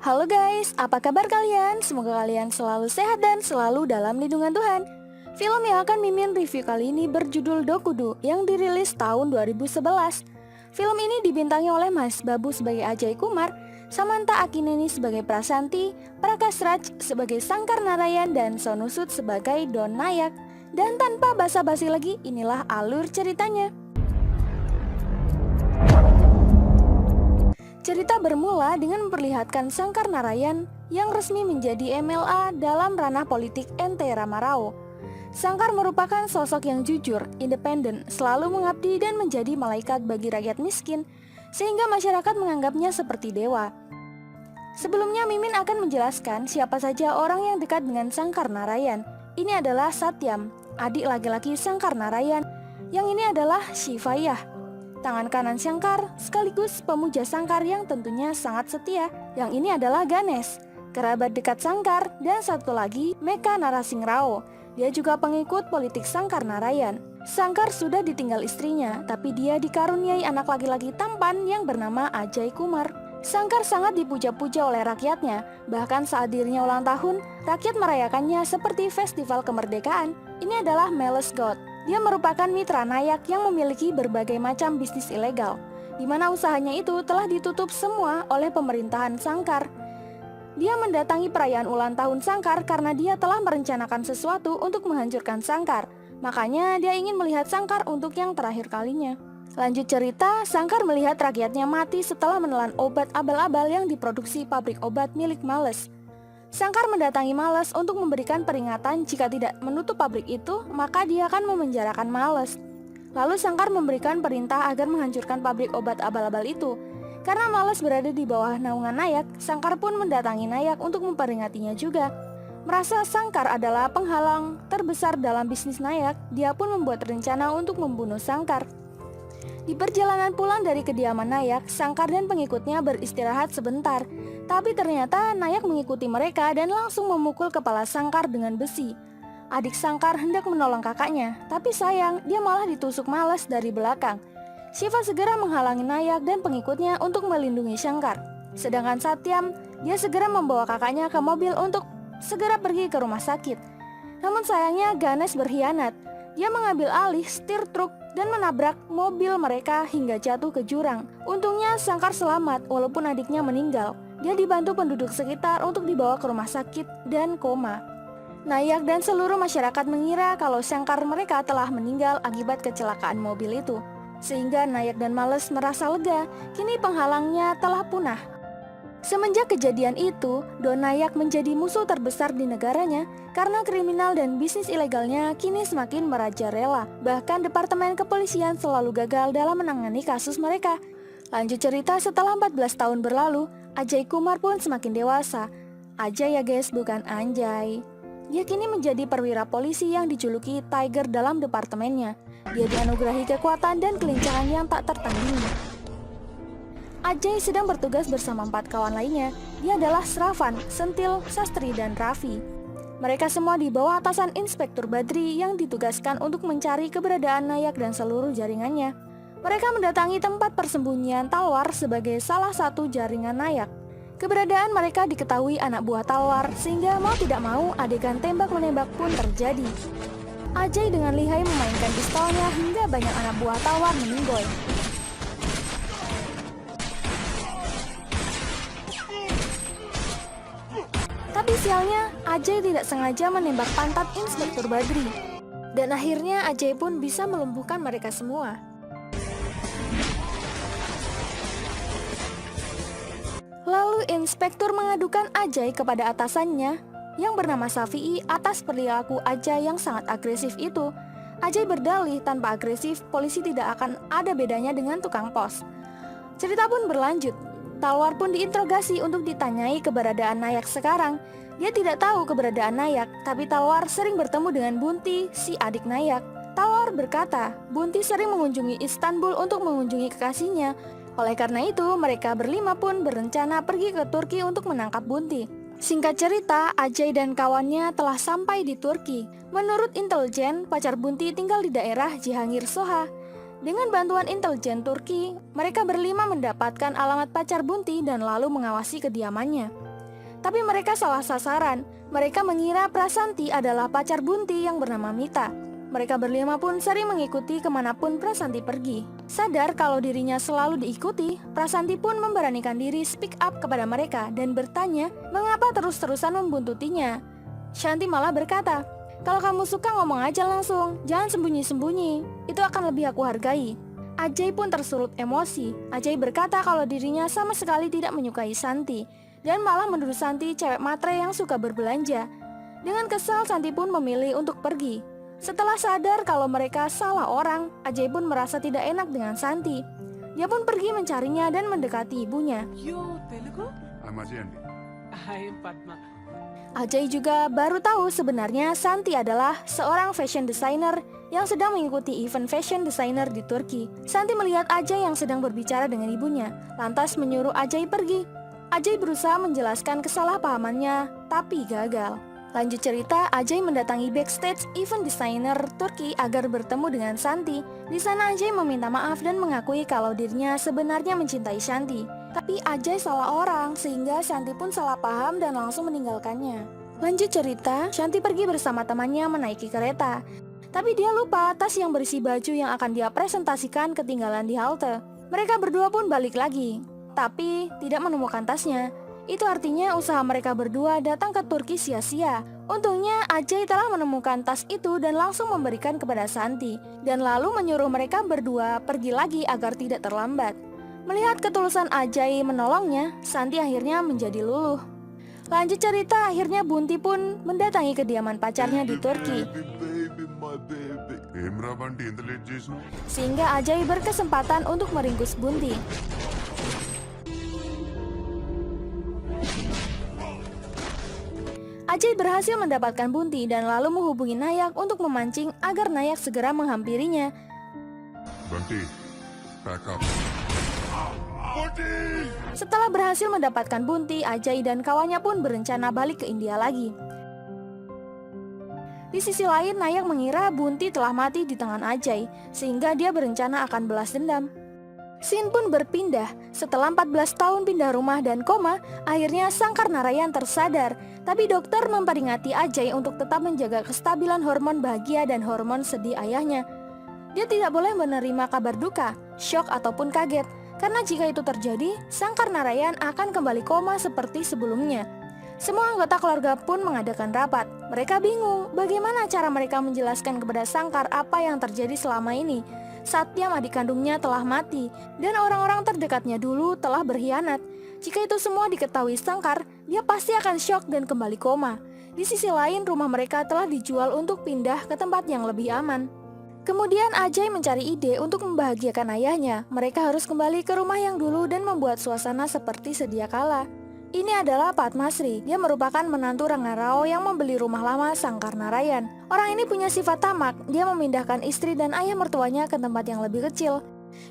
Halo guys, apa kabar kalian? Semoga kalian selalu sehat dan selalu dalam lindungan Tuhan. Film yang akan Mimin review kali ini berjudul Dokudu yang dirilis tahun 2011. Film ini dibintangi oleh Mas Babu sebagai Ajay Kumar, Samantha Akineni sebagai Prasanti, Prakash Raj sebagai Sangkar Narayan, dan Sonu Sood sebagai Don Nayak. Dan tanpa basa-basi lagi, inilah alur ceritanya. Cerita bermula dengan memperlihatkan Sangkar Narayan yang resmi menjadi MLA dalam ranah politik NT Ramarao. Sangkar merupakan sosok yang jujur, independen, selalu mengabdi dan menjadi malaikat bagi rakyat miskin, sehingga masyarakat menganggapnya seperti dewa. Sebelumnya Mimin akan menjelaskan siapa saja orang yang dekat dengan Sangkar Narayan. Ini adalah Satyam, adik laki-laki Sangkar Narayan, yang ini adalah Shivayah, tangan kanan Sangkar sekaligus pemuja Sangkar yang tentunya sangat setia. Yang ini adalah Ganesh, kerabat dekat Sangkar, dan satu lagi Meka Narasingrao. Dia juga pengikut politik Sangkar Narayan. Sangkar sudah ditinggal istrinya, tapi dia dikaruniai anak laki-laki tampan yang bernama Ajay Kumar. Sangkar sangat dipuja-puja oleh rakyatnya. Bahkan saat dirinya ulang tahun, rakyat merayakannya seperti festival kemerdekaan. Ini adalah Males God. Dia merupakan mitra Nayak yang memiliki berbagai macam bisnis ilegal, di mana usahanya itu telah ditutup semua oleh pemerintahan Sangkar. Dia mendatangi perayaan ulang tahun Sangkar karena dia telah merencanakan sesuatu untuk menghancurkan Sangkar. Makanya dia ingin melihat Sangkar untuk yang terakhir kalinya. Lanjut cerita, Sangkar melihat rakyatnya mati setelah menelan obat abal-abal yang diproduksi pabrik obat milik Males. Sangkar mendatangi Males untuk memberikan peringatan jika tidak menutup pabrik itu, maka dia akan memenjarakan Males. Lalu Sangkar memberikan perintah agar menghancurkan pabrik obat abal-abal itu. Karena Males berada di bawah naungan Nayak, Sangkar pun mendatangi Nayak untuk memperingatinya juga. Merasa Sangkar adalah penghalang terbesar dalam bisnis Nayak, dia pun membuat rencana untuk membunuh Sangkar. Di perjalanan pulang dari kediaman Nayak, Sangkar dan pengikutnya beristirahat sebentar. Tapi ternyata Nayak mengikuti mereka dan langsung memukul kepala Sangkar dengan besi. Adik Sangkar hendak menolong kakaknya, tapi sayang dia malah ditusuk Males dari belakang. Shiva segera menghalangi Nayak dan pengikutnya untuk melindungi Sangkar. Sedangkan Satyam, dia segera membawa kakaknya ke mobil untuk segera pergi ke rumah sakit. Namun sayangnya Ganesh berkhianat. Dia mengambil alih setir truk dan menabrak mobil mereka hingga jatuh ke jurang. Untungnya Sangkar selamat walaupun adiknya meninggal. Dia dibantu penduduk sekitar untuk dibawa ke rumah sakit dan koma. Nayak dan seluruh masyarakat mengira kalau Sangkar mereka telah meninggal akibat kecelakaan mobil itu. Sehingga Nayak dan Males merasa lega, kini penghalangnya telah punah. Semenjak kejadian itu, Don Nayak menjadi musuh terbesar di negaranya karena kriminal dan bisnis ilegalnya kini semakin merajalela. Bahkan Departemen Kepolisian selalu gagal dalam menangani kasus mereka. Lanjut cerita, setelah 14 tahun berlalu, Ajay Kumar pun semakin dewasa. Ajay ya guys, bukan Anjay. Dia kini menjadi perwira polisi yang dijuluki Tiger dalam departemennya. Dia dianugerahi kekuatan dan kelincahan yang tak tertandingi. Ajay sedang bertugas bersama 4 kawan lainnya. Dia adalah Sravan, Sentil, Sastri, dan Raffi. Mereka semua di bawah atasan Inspektur Badri yang ditugaskan untuk mencari keberadaan Nayak dan seluruh jaringannya. Mereka mendatangi tempat persembunyian Talwar sebagai salah satu jaringan Nayak. Keberadaan mereka diketahui anak buah Talwar, sehingga mau tidak mau adegan tembak-menembak pun terjadi. Ajay dengan lihai memainkan pistolnya hingga banyak anak buah Talwar meninggoy. Tapi sialnya, Ajay tidak sengaja menembak pantat Inspektur Badri. Dan akhirnya Ajay pun bisa melumpuhkan mereka semua. Lalu Inspektur mengadukan Ajay kepada atasannya yang bernama Safi'i atas perilaku Ajay yang sangat agresif itu. Ajay berdalih tanpa agresif, polisi tidak akan ada bedanya dengan tukang pos. Cerita pun berlanjut. Talwar pun diinterogasi untuk ditanyai keberadaan Nayak sekarang. Dia tidak tahu keberadaan Nayak, tapi Talwar sering bertemu dengan Bunti, si adik Nayak. Talwar berkata, Bunti sering mengunjungi Istanbul untuk mengunjungi kekasihnya. Oleh karena itu, mereka berlima pun berencana pergi ke Turki untuk menangkap Bunti. Singkat cerita, Ajay dan kawannya telah sampai di Turki. Menurut intelijen, pacar Bunti tinggal di daerah Cihangir Soha. Dengan bantuan intelijen Turki, mereka berlima mendapatkan alamat pacar Bunti dan lalu mengawasi kediamannya. Tapi mereka salah sasaran. Mereka mengira Prasanti adalah pacar Bunti yang bernama Mita. Mereka berlima pun sering mengikuti kemanapun Prasanti pergi. Sadar kalau dirinya selalu diikuti, Prasanti pun memberanikan diri speak up kepada mereka dan bertanya mengapa terus-terusan membuntutinya. Shanti malah berkata, "Kalau kamu suka ngomong aja langsung, jangan sembunyi-sembunyi, itu akan lebih aku hargai." Ajay pun tersulut emosi. Ajay berkata kalau dirinya sama sekali tidak menyukai Shanti dan malah menuduh Shanti cewek matre yang suka berbelanja. Dengan kesal, Shanti pun memilih untuk pergi. Setelah sadar kalau mereka salah orang, Ajay pun merasa tidak enak dengan Shanti. Dia pun pergi mencarinya dan mendekati ibunya. You Telugu? I'm Ajay Andi. I am Padma. Ajay juga baru tahu sebenarnya Shanti adalah seorang fashion designer yang sedang mengikuti event fashion designer di Turki. Shanti melihat Ajay yang sedang berbicara dengan ibunya, lantas menyuruh Ajay pergi. Ajay berusaha menjelaskan kesalahpahamannya, tapi gagal. Lanjut cerita, Ajay mendatangi backstage event designer Turki agar bertemu dengan Shanti. Di sana Ajay meminta maaf dan mengakui kalau dirinya sebenarnya mencintai Shanti. Tapi Ajay salah orang, sehingga Shanti pun salah paham dan langsung meninggalkannya. Lanjut cerita, Shanti pergi bersama temannya menaiki kereta. Tapi dia lupa tas yang berisi baju yang akan dia presentasikan ketinggalan di halte. Mereka berdua pun balik lagi, tapi tidak menemukan tasnya. Itu artinya usaha mereka berdua datang ke Turki sia-sia. Untungnya Ajay telah menemukan tas itu dan langsung memberikan kepada Shanti, dan lalu menyuruh mereka berdua pergi lagi agar tidak terlambat. Melihat ketulusan Ajay menolongnya, Shanti akhirnya menjadi luluh. Lanjut cerita, akhirnya Bunti pun mendatangi kediaman pacarnya di Turki. Sehingga Ajay berkesempatan untuk meringkus Bunti. Ajay berhasil mendapatkan Bunti dan lalu menghubungi Nayak untuk memancing agar Nayak segera menghampirinya. Bunti, back up. Bunti! Setelah berhasil mendapatkan Bunti, Ajay dan kawannya pun berencana balik ke India lagi. Di sisi lain, Nayak mengira Bunti telah mati di tangan Ajay, sehingga dia berencana akan balas dendam. Scene pun berpindah. Setelah 14 tahun pindah rumah dan koma, akhirnya Sankar Narayan tersadar. Tapi dokter memperingati Ajay untuk tetap menjaga kestabilan hormon bahagia dan hormon sedih ayahnya. Dia tidak boleh menerima kabar duka, syok ataupun kaget, karena jika itu terjadi, Sankar Narayan akan kembali koma seperti sebelumnya. Semua anggota keluarga pun mengadakan rapat. Mereka bingung bagaimana cara mereka menjelaskan kepada Sankar apa yang terjadi selama ini. Satyam adik kandungnya telah mati dan orang-orang terdekatnya dulu telah berkhianat. Jika itu semua diketahui Sankar, dia pasti akan syok dan kembali koma. Di sisi lain, rumah mereka telah dijual untuk pindah ke tempat yang lebih aman. Kemudian Ajay mencari ide untuk membahagiakan ayahnya. Mereka harus kembali ke rumah yang dulu dan membuat suasana seperti sedia kala. Ini adalah Padma Sri. Dia merupakan menantu Ranga Rao yang membeli rumah lama Sankar Narayan. Orang ini punya sifat tamak. Dia memindahkan istri dan ayah mertuanya ke tempat yang lebih kecil,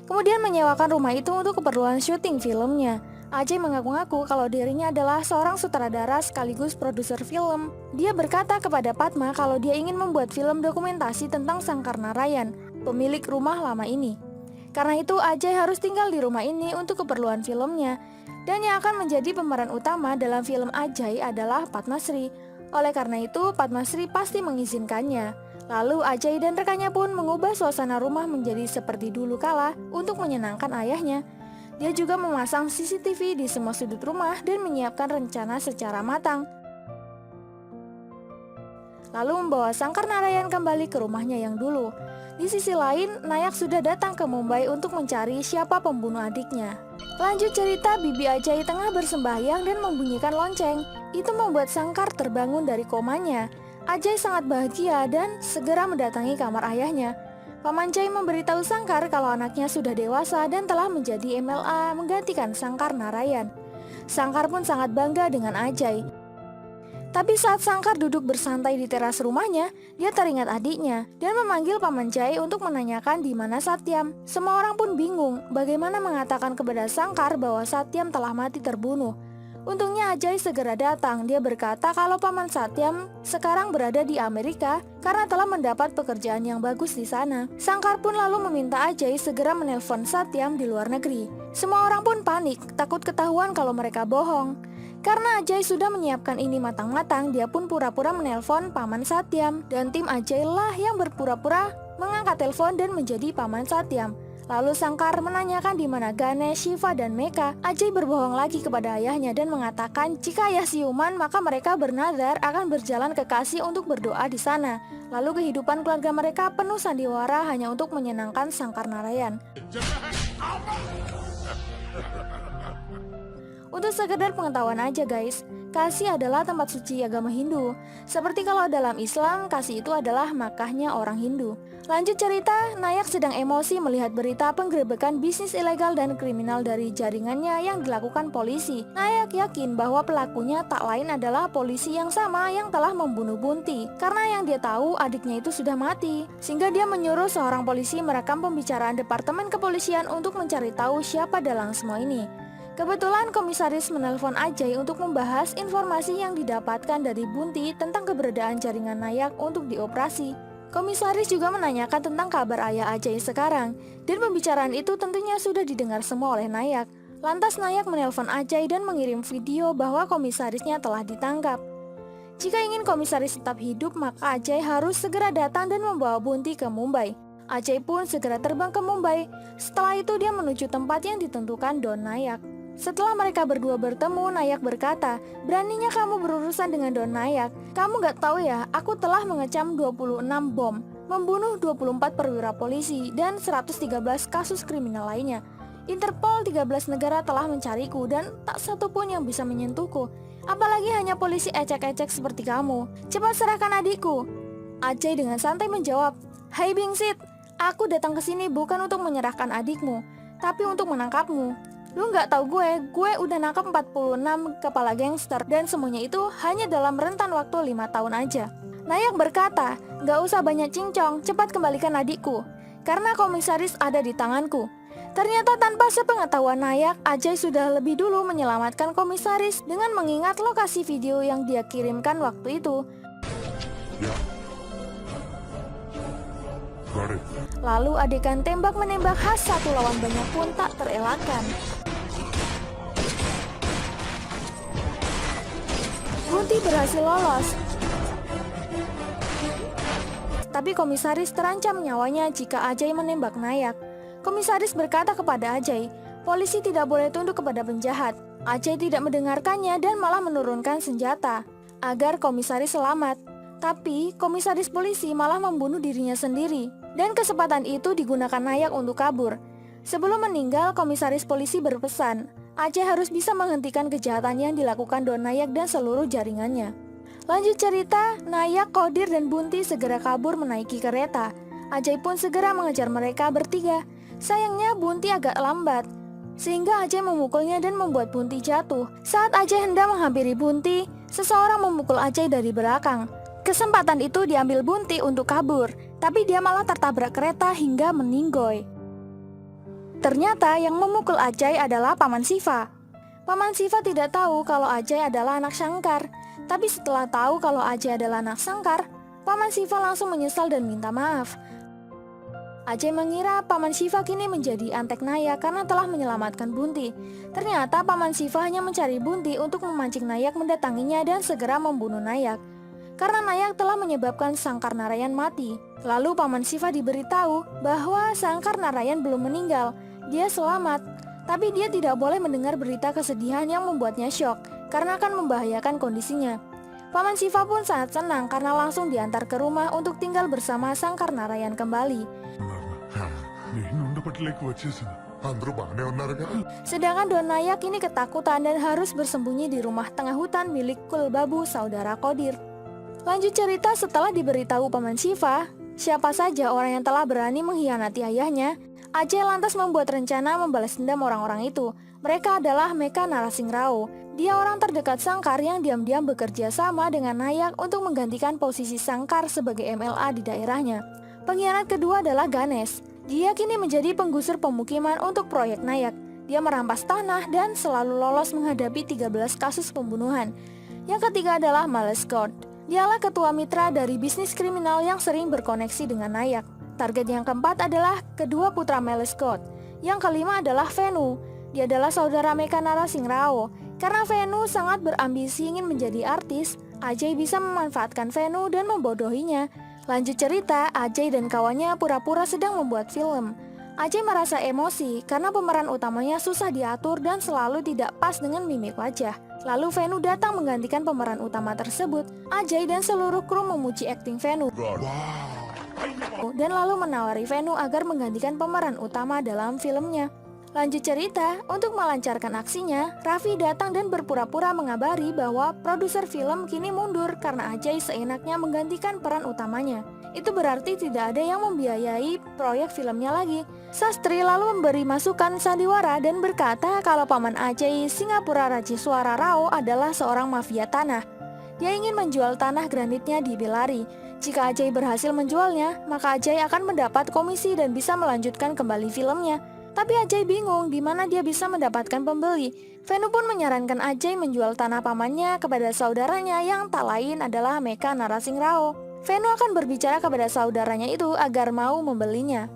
kemudian menyewakan rumah itu untuk keperluan syuting filmnya. Ajay mengaku-ngaku kalau dirinya adalah seorang sutradara sekaligus produser film. Dia berkata kepada Padma kalau dia ingin membuat film dokumentasi tentang Sankar Narayan, pemilik rumah lama ini. Karena itu Ajay harus tinggal di rumah ini untuk keperluan filmnya. Dan yang akan menjadi pemeran utama dalam film Ajay adalah Padma Sri. Oleh karena itu, Padma Sri pasti mengizinkannya. Lalu Ajay dan rekannya pun mengubah suasana rumah menjadi seperti dulu kala untuk menyenangkan ayahnya. Dia juga memasang CCTV di semua sudut rumah dan menyiapkan rencana secara matang. Lalu membawa Sankar Narayan kembali ke rumahnya yang dulu. Di sisi lain, Nayak sudah datang ke Mumbai untuk mencari siapa pembunuh adiknya. Lanjut cerita, Bibi Ajay tengah bersembahyang dan membunyikan lonceng. Itu membuat Sankar terbangun dari komanya. Ajay sangat bahagia dan segera mendatangi kamar ayahnya. Paman Jai memberitahu Sankar kalau anaknya sudah dewasa dan telah menjadi MLA menggantikan Sankar Narayan. Sankar pun sangat bangga dengan Ajay. Tapi saat Sankar duduk bersantai di teras rumahnya, dia teringat adiknya dan memanggil Paman Jai untuk menanyakan di mana Satyam. Semua orang pun bingung bagaimana mengatakan kepada Sankar bahwa Satyam telah mati terbunuh. Untungnya Ajay segera datang. Dia berkata kalau Paman Satyam sekarang berada di Amerika karena telah mendapat pekerjaan yang bagus di sana. Sankar pun lalu meminta Ajay segera menelpon Satyam di luar negeri. Semua orang pun panik, takut ketahuan kalau mereka bohong. Karena Ajay sudah menyiapkan ini matang-matang, dia pun pura-pura menelpon Paman Satyam. Dan tim Ajay lah yang berpura-pura mengangkat telepon dan menjadi Paman Satyam. Lalu Sangkar menanyakan di mana Ganesh, Shiva, dan Meka. Ajay berbohong lagi kepada ayahnya dan mengatakan jika ayah siuman maka mereka bernadar akan berjalan ke Kashi untuk berdoa di sana. Lalu kehidupan keluarga mereka penuh sandiwara hanya untuk menyenangkan Sangkar Narayan. Untuk sekedar pengetahuan aja guys, Kashi adalah tempat suci agama Hindu. Seperti kalau dalam Islam, Kashi itu adalah Makkahnya orang Hindu. Lanjut cerita, Nayak sedang emosi melihat berita penggerebekan bisnis ilegal dan kriminal dari jaringannya yang dilakukan polisi. Nayak yakin bahwa pelakunya tak lain adalah polisi yang sama yang telah membunuh Bunti. Karena yang dia tahu adiknya itu sudah mati. Sehingga dia menyuruh seorang polisi merekam pembicaraan Departemen Kepolisian untuk mencari tahu siapa dalang semua ini. Kebetulan komisaris menelpon Ajay untuk membahas informasi yang didapatkan dari Bunti tentang keberadaan jaringan Nayak untuk dioperasi. Komisaris juga menanyakan tentang kabar ayah Ajay sekarang, dan pembicaraan itu tentunya sudah didengar semua oleh Nayak. Lantas Nayak menelpon Ajay dan mengirim video bahwa komisarisnya telah ditangkap. Jika ingin komisaris tetap hidup, maka Ajay harus segera datang dan membawa Bunti ke Mumbai. Ajay pun segera terbang ke Mumbai. Setelah itu dia menuju tempat yang ditentukan Don Nayak. Setelah mereka berdua bertemu, Nayak berkata, "Beraninya kamu berurusan dengan Don Nayak. Kamu gak tahu ya, aku telah mengecam 26 bom, membunuh 24 perwira polisi, dan 113 kasus kriminal lainnya. Interpol 13 negara telah mencariku dan tak satu pun yang bisa menyentuhku. Apalagi hanya polisi ecek-ecek seperti kamu. Cepat serahkan adikku." Ajay dengan santai menjawab, "Hai Bingsit, aku datang ke sini bukan untuk menyerahkan adikmu, tapi untuk menangkapmu. Lu nggak tahu gue udah nangkap 46 kepala gangster dan semuanya itu hanya dalam rentan waktu 5 tahun aja." Nayak berkata, "Nggak usah banyak cincong, cepat kembalikan adikku, karena komisaris ada di tanganku." Ternyata tanpa sepengetahuan Nayak, Ajay sudah lebih dulu menyelamatkan komisaris dengan mengingat lokasi video yang dia kirimkan waktu itu. Ya. Got it. Lalu adegan tembak-menembak khas satu lawan banyak pun tak terelakkan. Bunti berhasil lolos, tapi komisaris terancam nyawanya jika Ajay menembak Nayak. Komisaris berkata kepada Ajay, polisi tidak boleh tunduk kepada penjahat. Ajay tidak mendengarkannya dan malah menurunkan senjata agar komisaris selamat. Tapi komisaris polisi malah membunuh dirinya sendiri, dan kesempatan itu digunakan Nayak untuk kabur. Sebelum meninggal, komisaris polisi berpesan, Ajay harus bisa menghentikan kejahatan yang dilakukan Don Nayak dan seluruh jaringannya. Lanjut cerita, Nayak, Kodir, dan Bunti segera kabur menaiki kereta. Ajay pun segera mengejar mereka bertiga. Sayangnya Bunti agak lambat, sehingga Ajay memukulnya dan membuat Bunti jatuh. Saat Ajay hendak menghampiri Bunti, seseorang memukul Ajay dari belakang. Kesempatan itu diambil Bunti untuk kabur, tapi dia malah tertabrak kereta hingga meninggoy. Ternyata yang memukul Ajay adalah Paman Shiva. Paman Shiva tidak tahu kalau Ajay adalah anak Shankar, tapi setelah tahu kalau Ajay adalah anak Shankar, Paman Shiva langsung menyesal dan minta maaf. Ajay mengira Paman Shiva kini menjadi antek Nayak karena telah menyelamatkan Bunti. Ternyata Paman Shiva hanya mencari Bunti untuk memancing Nayak mendatanginya dan segera membunuh Nayak. Karena Nayak telah menyebabkan Sangkar Narayan mati. Lalu Paman Shiva diberitahu bahwa Sangkar Narayan belum meninggal, dia selamat. Tapi dia tidak boleh mendengar berita kesedihan yang membuatnya syok, karena akan membahayakan kondisinya. Paman Shiva pun sangat senang karena langsung diantar ke rumah untuk tinggal bersama Sangkar Narayan kembali. అందరూ బాగానే ఉన్నారుగా? Sedangkan Don Nayak ini ketakutan dan harus bersembunyi di rumah tengah hutan milik Kulbabu saudara Kodir. Lanjut cerita, setelah diberitahu Paman Shiva siapa saja orang yang telah berani mengkhianati ayahnya, Ajay lantas membuat rencana membalas dendam orang-orang itu. Mereka adalah Meka Narasingrao. Dia orang terdekat Sangkar yang diam-diam bekerja sama dengan Nayak untuk menggantikan posisi Sangkar sebagai MLA di daerahnya. Pengkhianat kedua adalah Ganesh. Dia kini menjadi penggusur pemukiman untuk proyek Nayak. Dia merampas tanah dan selalu lolos menghadapi 13 kasus pembunuhan. Yang ketiga adalah Maleskot. Dialah ketua mitra dari bisnis kriminal yang sering berkoneksi dengan Nayak. Target yang keempat adalah kedua putra Maleskot. Yang kelima adalah Venu. Dia adalah saudara Meka Narasingrao. Karena Venu sangat berambisi ingin menjadi artis, Ajay bisa memanfaatkan Venu dan membodohinya. Lanjut cerita, Ajay dan kawannya pura-pura sedang membuat film. Ajay merasa emosi karena pemeran utamanya susah diatur dan selalu tidak pas dengan mimik wajah. Lalu Venu datang menggantikan pemeran utama tersebut. Ajay dan seluruh kru memuji akting Venu dan lalu menawari Venu agar menggantikan pemeran utama dalam filmnya. Lanjut cerita, untuk melancarkan aksinya, Raffi datang dan berpura-pura mengabari bahwa produser film kini mundur karena Ajay seenaknya menggantikan peran utamanya. Itu berarti tidak ada yang membiayai proyek filmnya lagi. Sastri lalu memberi masukan sandiwara dan berkata kalau paman Ajay, Singapura Rajeswara Rao, adalah seorang mafia tanah. Dia ingin menjual tanah granitnya di Bellary. Jika Ajay berhasil menjualnya, maka Ajay akan mendapat komisi dan bisa melanjutkan kembali filmnya. Tapi Ajay bingung di mana dia bisa mendapatkan pembeli. Venu pun menyarankan Ajay menjual tanah pamannya kepada saudaranya yang tak lain adalah Meka Narasing Rao. Venu akan berbicara kepada saudaranya itu agar mau membelinya.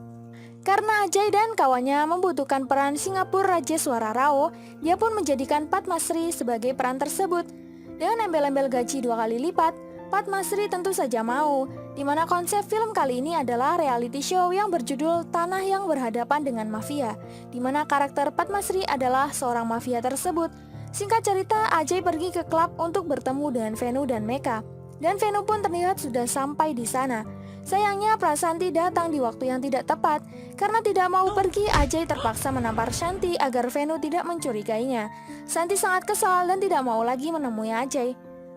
Karena Ajay dan kawannya membutuhkan peran Singapura Rajeswara Rao, dia pun menjadikan Padma Sri sebagai peran tersebut. Dengan embel-embel gaji 2 kali lipat, Padma Sri tentu saja mau, di mana konsep film kali ini adalah reality show yang berjudul Tanah yang Berhadapan dengan Mafia, di mana karakter Padma Sri adalah seorang mafia tersebut. Singkat cerita, Ajay pergi ke klub untuk bertemu dengan Venu dan Meka, dan Venu pun terlihat sudah sampai di sana. Sayangnya Prasanti datang di waktu yang tidak tepat. Karena tidak mau pergi, Ajay terpaksa menampar Shanti agar Venu tidak mencurigainya. Shanti sangat kesal dan tidak mau lagi menemui Ajay.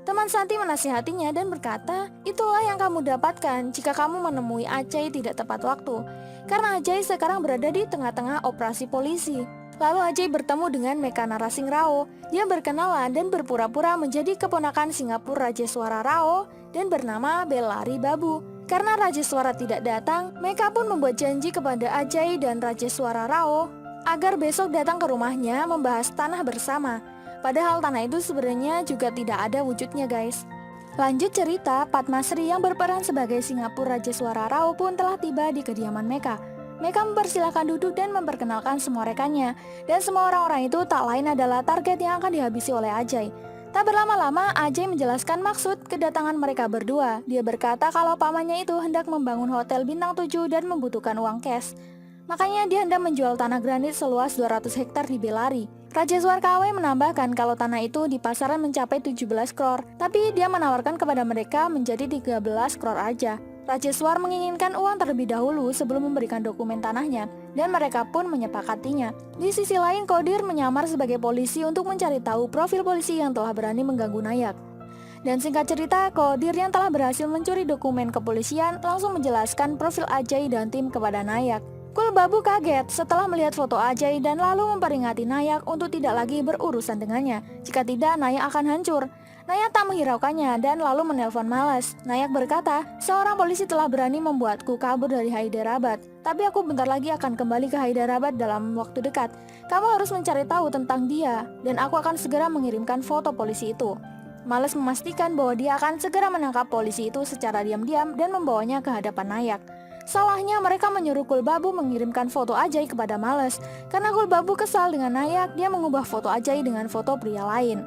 Teman Shanti menasihatinya dan berkata, itulah yang kamu dapatkan jika kamu menemui Ajay tidak tepat waktu. Karena Ajay sekarang berada di tengah-tengah operasi polisi. Lalu Ajay bertemu dengan Meka Narasing Rao. Dia berkenalan dan berpura-pura menjadi keponakan Singapura Rajeswara Rao dan bernama Bellary Babu. Karena Rajeswara tidak datang, Meka pun membuat janji kepada Ajay dan Rajeswara Rao agar besok datang ke rumahnya membahas tanah bersama. Padahal tanah itu sebenarnya juga tidak ada wujudnya, guys. Lanjut cerita, Padma Sri yang berperan sebagai Singapura Rajeswara Rao pun telah tiba di kediaman Meka. Meka mempersilahkan duduk dan memperkenalkan semua rekannya. Dan semua orang-orang itu tak lain adalah target yang akan dihabisi oleh Ajay. Tak berlama-lama, Ajay menjelaskan maksud kedatangan mereka berdua. Dia berkata kalau pamannya itu hendak membangun hotel bintang 7 dan membutuhkan uang cash. Makanya dia hendak menjual tanah granit seluas 200 hektar di Bellary. Rajeswar KW menambahkan kalau tanah itu di pasaran mencapai 17 crore, tapi dia menawarkan kepada mereka menjadi 13 crore aja. Rajeswar menginginkan uang terlebih dahulu sebelum memberikan dokumen tanahnya, dan mereka pun menyepakatinya. Di sisi lain, Kodir menyamar sebagai polisi untuk mencari tahu profil polisi yang telah berani mengganggu Nayak. Dan singkat cerita, Kodir yang telah berhasil mencuri dokumen kepolisian langsung menjelaskan profil Ajay dan tim kepada Nayak. Kul Babu kaget setelah melihat foto Ajay dan lalu memperingati Nayak untuk tidak lagi berurusan dengannya. Jika tidak, Nayak akan hancur. Nayak tak menghiraukannya dan lalu menelpon Malas. Nayak berkata, seorang polisi telah berani membuatku kabur dari Hyderabad. Tapi aku bentar lagi akan kembali ke Hyderabad dalam waktu dekat. Kamu harus mencari tahu tentang dia, dan aku akan segera mengirimkan foto polisi itu. Malas memastikan bahwa dia akan segera menangkap polisi itu secara diam-diam dan membawanya ke hadapan Nayak. Salahnya mereka menyuruh Kul Babu mengirimkan foto Ajay kepada Malas. Karena Kul Babu kesal dengan Nayak, dia mengubah foto Ajay dengan foto pria lain.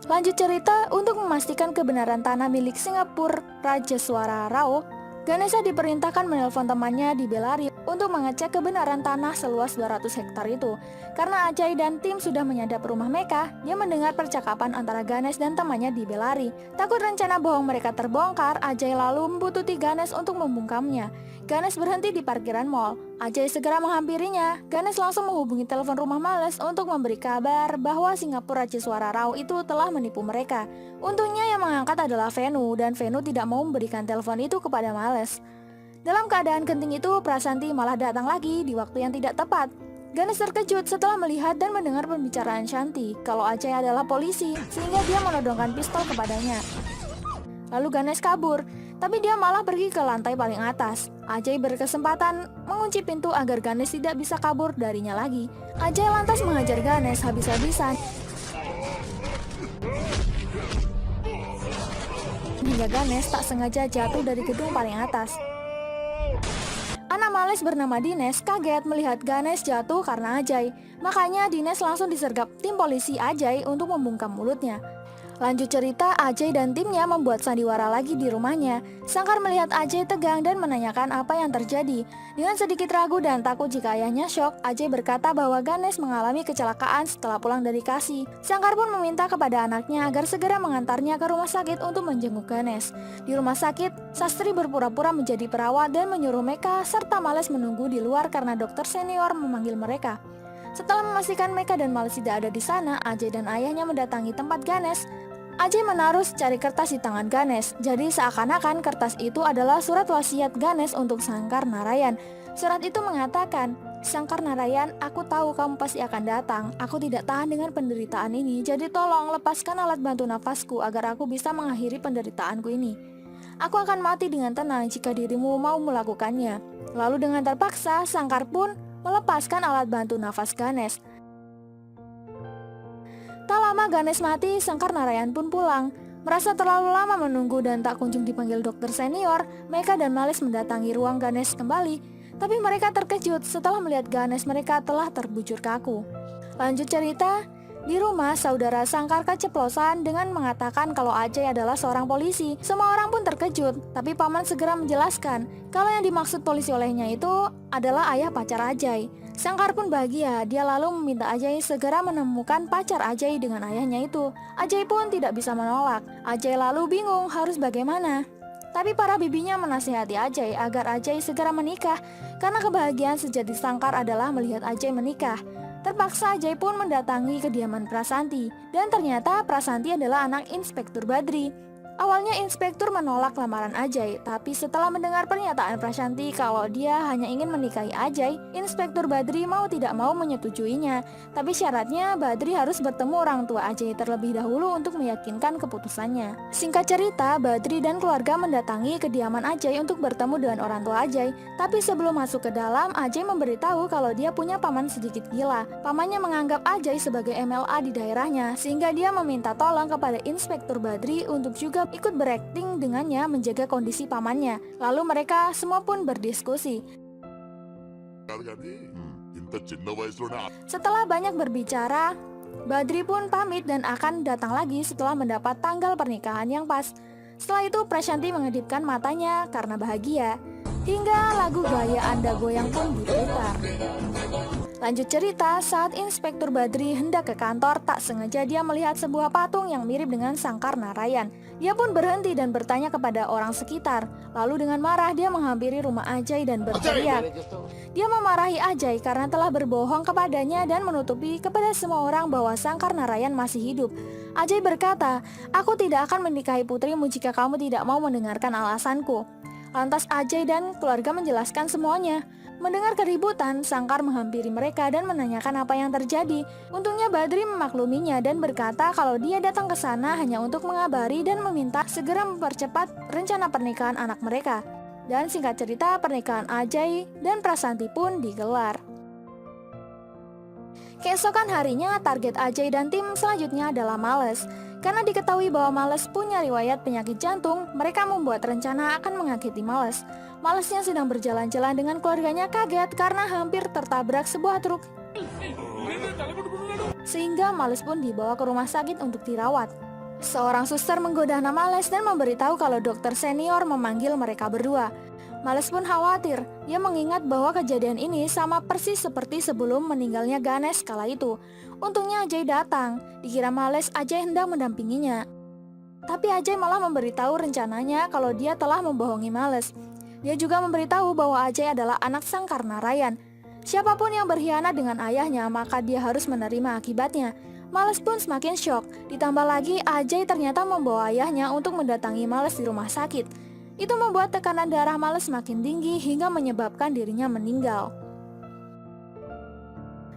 Lanjut cerita, untuk memastikan kebenaran tanah milik Singapura Rajeswara Rao, Ganesha diperintahkan menelpon temannya di Bellary untuk mengecek kebenaran tanah seluas 200 hektar itu. Karena Ajay dan tim sudah menyadap rumah Meka, dia mendengar percakapan antara Ganesh dan temannya di Bellary. Takut rencana bohong mereka terbongkar, Ajay lalu membuntuti Ganesh untuk membungkamnya. Ganesh berhenti di parkiran mall. Ajay segera menghampirinya. Ganesh langsung menghubungi telepon rumah Malas untuk memberi kabar bahwa Singapura Rajeswara Rao itu telah menipu mereka. Untungnya yang mengangkat adalah Venu, dan Venu tidak mau memberikan telepon itu kepada Malas. Dalam keadaan genting itu, Prasanti malah datang lagi di waktu yang tidak tepat. Ganesh terkejut setelah melihat dan mendengar pembicaraan Shanti kalau Ajay adalah polisi, sehingga dia menodongkan pistol kepadanya. Lalu Ganesh kabur, tapi dia malah pergi ke lantai paling atas. Ajay berkesempatan mengunci pintu agar Ganesh tidak bisa kabur darinya lagi. Ajay lantas menghajar Ganesh habis-habisan hingga Ganesh tak sengaja jatuh dari gedung paling atas. Anak Males bernama Dines kaget melihat Ganesh jatuh karena Ajay. Makanya Dines langsung disergap tim polisi Ajay untuk membungkam mulutnya. Lanjut cerita, Ajay dan timnya membuat sandiwara lagi di rumahnya. Sangkar melihat Ajay tegang dan menanyakan apa yang terjadi. Dengan sedikit ragu dan takut jika ayahnya syok, Ajay berkata bahwa Ganesh mengalami kecelakaan setelah pulang dari Kasi. Sangkar pun meminta kepada anaknya agar segera mengantarnya ke rumah sakit untuk menjenguk Ganesh. Di rumah sakit, Sastri berpura-pura menjadi perawat dan menyuruh Meka serta Males menunggu di luar karena dokter senior memanggil mereka. Setelah memastikan Meka dan Males tidak ada di sana, Ajay dan ayahnya mendatangi tempat Ganesh. Ajay menaruh secari kertas di tangan Ganesh, jadi seakan-akan kertas itu adalah surat wasiat Ganesh untuk Sangkar Narayan. Surat itu mengatakan, Sangkar Narayan, aku tahu kamu pasti akan datang. Aku tidak tahan dengan penderitaan ini, jadi tolong lepaskan alat bantu nafasku agar aku bisa mengakhiri penderitaanku ini. Aku akan mati dengan tenang jika dirimu mau melakukannya. Lalu dengan terpaksa, Sangkar pun melepaskan alat bantu nafas Ganesh. Tak lama Ganesh mati, Sangkar Narayan pun pulang. Merasa terlalu lama menunggu dan tak kunjung dipanggil dokter senior, Meka dan Males mendatangi ruang Ganesh kembali. Tapi mereka terkejut setelah melihat Ganesh mereka telah terbujur kaku. Lanjut cerita, di rumah saudara Sangkar keceplosan dengan mengatakan kalau Ajay adalah seorang polisi. Semua orang pun terkejut, tapi paman segera menjelaskan kalau yang dimaksud polisi olehnya itu adalah ayah pacar Ajay. Sangkar pun bahagia, dia lalu meminta Ajay segera menemukan pacar Ajay dengan ayahnya itu. Ajay pun tidak bisa menolak. Ajay lalu bingung harus bagaimana. Tapi para bibinya menasihati Ajay agar Ajay segera menikah, karena kebahagiaan sejati Sangkar adalah melihat Ajay menikah. Terpaksa Ajay pun mendatangi kediaman Prasanti, dan ternyata Prasanti adalah anak Inspektur Badri. Awalnya inspektur menolak lamaran Ajay, tapi setelah mendengar pernyataan Prasanti kalau dia hanya ingin menikahi Ajay, Inspektur Badri mau tidak mau menyetujuinya. Tapi syaratnya Badri harus bertemu orang tua Ajay terlebih dahulu untuk meyakinkan keputusannya. Singkat cerita, Badri dan keluarga mendatangi kediaman Ajay untuk bertemu dengan orang tua Ajay. Tapi sebelum masuk ke dalam, Ajay memberitahu kalau dia punya paman sedikit gila. Pamannya menganggap Ajay sebagai MLA di daerahnya, sehingga dia meminta tolong kepada Inspektur Badri untuk juga ikut berakting dengannya menjaga kondisi pamannya. Lalu mereka semua pun berdiskusi. Setelah banyak berbicara, Badri pun pamit dan akan datang lagi setelah mendapat tanggal pernikahan yang pas. Setelah itu Prasanti mengedipkan matanya karena bahagia, hingga lagu Gaya Anda Goyang pun diputar. Lanjut cerita, saat Inspektur Badri hendak ke kantor, tak sengaja dia melihat sebuah patung yang mirip dengan Sangkar Narayan. Dia pun berhenti dan bertanya kepada orang sekitar. Lalu dengan marah dia menghampiri rumah Ajay dan berteriak. Dia memarahi Ajay karena telah berbohong kepadanya dan menutupi kepada semua orang bahwa Sangkar Narayan masih hidup. Ajay berkata, aku tidak akan menikahi putrimu jika kamu tidak mau mendengarkan alasanku. Lantas Ajay dan keluarga menjelaskan semuanya. Mendengar keributan, Sangkar menghampiri mereka dan menanyakan apa yang terjadi. Untungnya Badri memakluminya dan berkata kalau dia datang ke sana hanya untuk mengabari dan meminta segera mempercepat rencana pernikahan anak mereka. Dan singkat cerita, pernikahan Ajay dan Prasanti pun digelar. Keesokan harinya, target Ajay dan tim selanjutnya adalah Males. Karena diketahui bahwa Males punya riwayat penyakit jantung, mereka membuat rencana akan mengakhiri Males. Males yang sedang berjalan-jalan dengan keluarganya kaget karena hampir tertabrak sebuah truk. Sehingga Males pun dibawa ke rumah sakit untuk dirawat. Seorang suster menggoda Males dan memberitahu kalau dokter senior memanggil mereka berdua. Males pun khawatir, dia mengingat bahwa kejadian ini sama persis seperti sebelum meninggalnya Ganesh kala itu. Untungnya Ajay datang, dikira Males Ajay hendak mendampinginya. Tapi Ajay malah memberitahu rencananya kalau dia telah membohongi Males. Dia juga memberitahu bahwa Ajay adalah anak Sangkar Narayan. Siapapun yang berkhianat dengan ayahnya maka dia harus menerima akibatnya. Males pun semakin syok, ditambah lagi Ajay ternyata membawa ayahnya untuk mendatangi Males di rumah sakit. Itu membuat tekanan darah Males semakin tinggi hingga menyebabkan dirinya meninggal.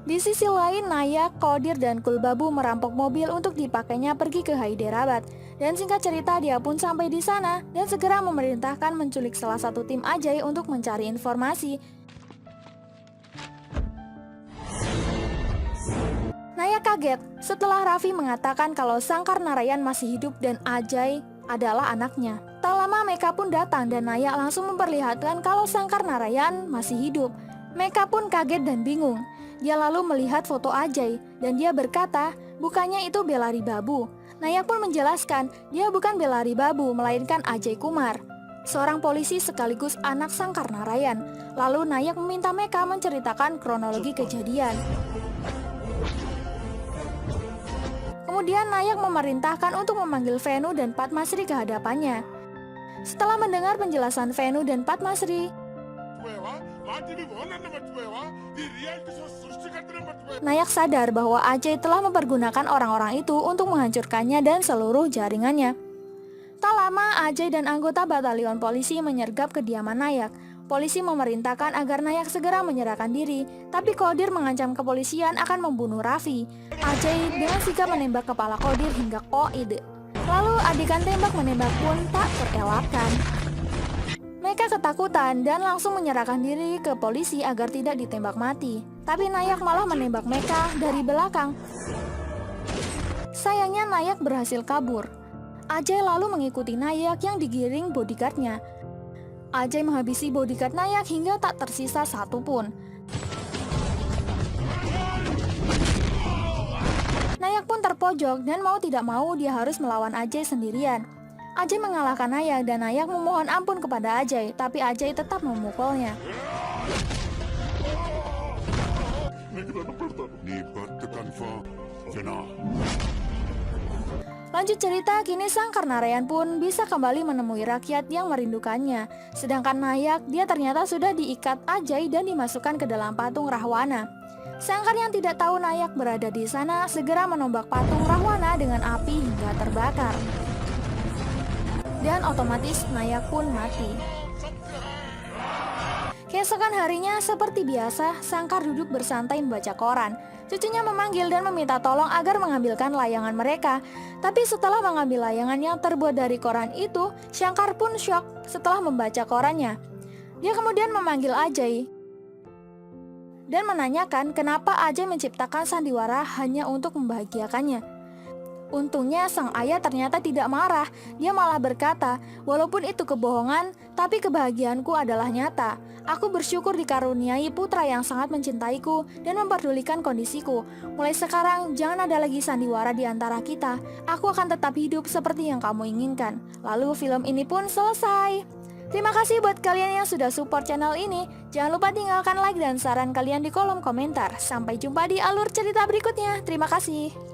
Di sisi lain, Nayak, Kodir, dan Kulbabu merampok mobil untuk dipakainya pergi ke Hyderabad. Dan singkat cerita, dia pun sampai di sana dan segera memerintahkan menculik salah satu tim Ajay untuk mencari informasi. Nayak kaget setelah Raffi mengatakan kalau Sangkar Narayan masih hidup dan Ajay adalah anaknya. Tak lama Meka pun datang dan Nayak langsung memperlihatkan kalau Sangkar Narayan masih hidup. Meka pun kaget dan bingung. Dia lalu melihat foto Ajay dan dia berkata, bukannya itu Belari Babu. Nayak pun menjelaskan, dia bukan Belari Babu melainkan Ajay Kumar, seorang polisi sekaligus anak Sangkar Narayan. Lalu Nayak meminta Meka menceritakan kronologi kejadian. Kemudian Nayak memerintahkan untuk memanggil Venu dan Padmasri ke hadapannya. Setelah mendengar penjelasan Venu dan Padmasri, Nayak sadar bahwa Ajay telah mempergunakan orang-orang itu untuk menghancurkannya dan seluruh jaringannya. Tak lama Ajay dan anggota batalion polisi menyergap kediaman Nayak. Polisi memerintahkan agar Nayak segera menyerahkan diri, tapi Kodir mengancam kepolisian akan membunuh Raffi. Ajay dengan sigap menembak kepala Kodir hingga koide. Lalu adegan tembak menembak pun tak terelakkan. Meka ketakutan dan langsung menyerahkan diri ke polisi agar tidak ditembak mati. Tapi Nayak malah menembak Meka dari belakang. Sayangnya Nayak berhasil kabur. Ajay lalu mengikuti Nayak yang digiring bodyguardnya. Ajay menghabisi bodyguard Nayak hingga tak tersisa satu pun. Nayak pun terpojok dan mau tidak mau dia harus melawan Ajay sendirian. Ajay mengalahkan Nayak dan Nayak memohon ampun kepada Ajay, tapi Ajay tetap memukulnya. Lanjut cerita, kini Sangkar Narayan pun bisa kembali menemui rakyat yang merindukannya. Sedangkan Nayak, dia ternyata sudah diikat Ajay dan dimasukkan ke dalam patung Rahwana. Sangkar yang tidak tahu Nayak berada di sana segera menombak patung Rahwana dengan api hingga terbakar. Dan otomatis Nayak pun mati. Keesokan harinya seperti biasa, Sangkar duduk bersantai membaca koran. Cucunya memanggil dan meminta tolong agar mengambilkan layangan mereka. Tapi setelah mengambil layangan yang terbuat dari koran itu, Sangkar pun syok setelah membaca korannya. Dia kemudian memanggil Ajay dan menanyakan kenapa Ajay menciptakan sandiwara hanya untuk membahagiakannya. Untungnya sang ayah ternyata tidak marah. Dia malah berkata, walaupun itu kebohongan, tapi kebahagiaanku adalah nyata. Aku bersyukur dikaruniai putra yang sangat mencintaiku dan memperdulikan kondisiku. Mulai sekarang, jangan ada lagi sandiwara di antara kita. Aku akan tetap hidup seperti yang kamu inginkan. Lalu film ini pun selesai. Terima kasih buat kalian yang sudah support channel ini. Jangan lupa tinggalkan like dan saran kalian di kolom komentar. Sampai jumpa di alur cerita berikutnya. Terima kasih.